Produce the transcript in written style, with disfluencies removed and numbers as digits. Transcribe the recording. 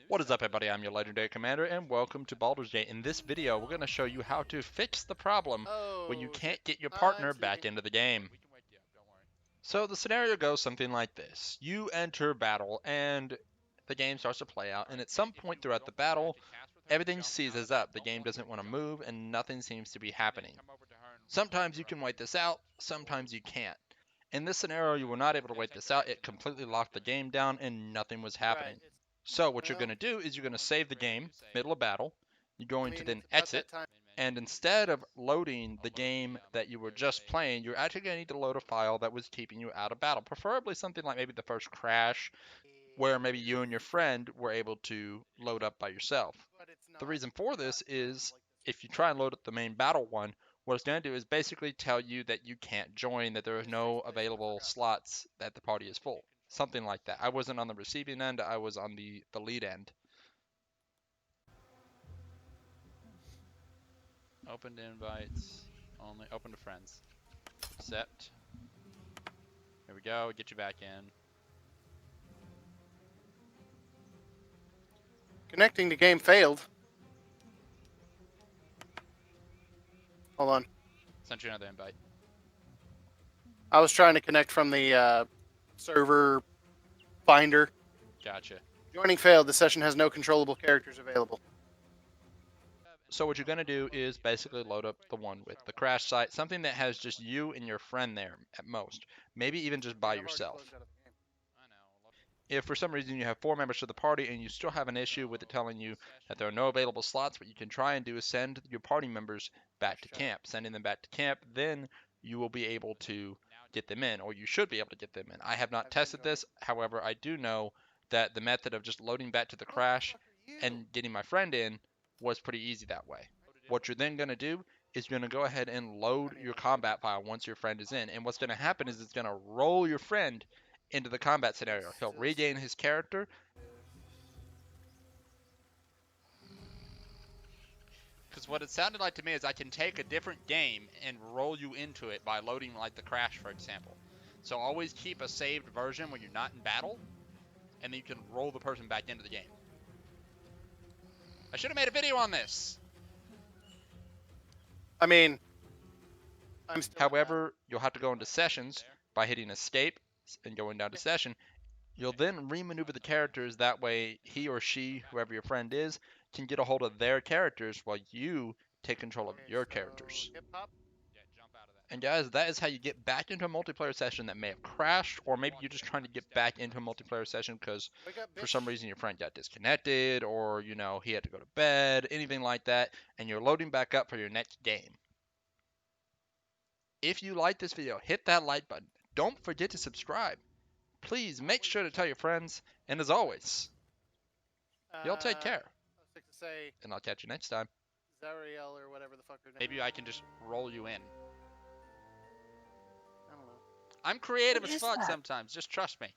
What is up, everybody? I'm your legendary commander, and welcome to Baldur's Gate. In this video, we're going to show you how to fix the problem when you can't get your partner back into the game. So the scenario goes something like this. You enter battle, and the game starts to play out, and at some point throughout the battle, everything seizes up. The game doesn't want to move, and nothing seems to be happening. Sometimes you can wait this out, sometimes you can't. In this scenario, you were not able to wait this out. It completely locked the game down, and nothing was happening. So what you're going to do is you're going to save the game, middle of battle. You're going to then exit, and instead of loading the game that you were just playing, you're actually going to need to load a file that was keeping you out of battle. Preferably something like maybe the first crash, where maybe you and your friend were able to load up by yourself. The reason for this is if you try and load up the main battle one, what it's going to do is basically tell you that you can't join, that there are no available slots, that the party is full. Something like that. I wasn't on the receiving end, I was on the lead end. Open to invites, only open to friends. Accept. Here we go, get you back in. Connecting to game failed. Hold on. Sent you another invite. I was trying to connect from the server finder. Gotcha. Joining failed. The session has no controllable characters available. So what you're going to do is basically load up the one with the crash site, something that has just you and your friend there at most, maybe even just by yourself. If for some reason you have 4 members to the party and you still have an issue with it telling you that there are no available slots, what you can try and do is send your party members back to camp. Sending them back to camp, then you will be able to get them in, or you should be able to get them in. I have not tested this, however, I do know that the method of just loading back to the crash and getting my friend in was pretty easy that way. What you're then going to do is you're going to go ahead and load your combat file once your friend is in, and what's going to happen is it's going to roll your friend into the combat scenario. He'll regain his character. Because what it sounded like to me is I can take a different game and roll you into it by loading like the crash, for example. So always keep a saved version when you're not in battle, and then you can roll the person back into the game. I should have made a video on this. I mean, However, you'll have to go into sessions by hitting escape and going down to session. You'll then remaneuver the characters, that way he or she, whoever your friend is, can get a hold of their characters while you take control of your characters. And guys, that is how you get back into a multiplayer session that may have crashed, or maybe you're just trying to get back into a multiplayer session because for some reason your friend got disconnected, or you know, he had to go to bed, anything like that, and you're loading back up for your next game. If you like this video, hit that like button. Don't forget to subscribe. Please make sure to tell your friends, and as always, y'all take care. And I'll catch you next time. Zariel or whatever the fuck her name Maybe is. I can just roll you in. I don't know. I'm creative What as is fuck that? sometimes, just trust me.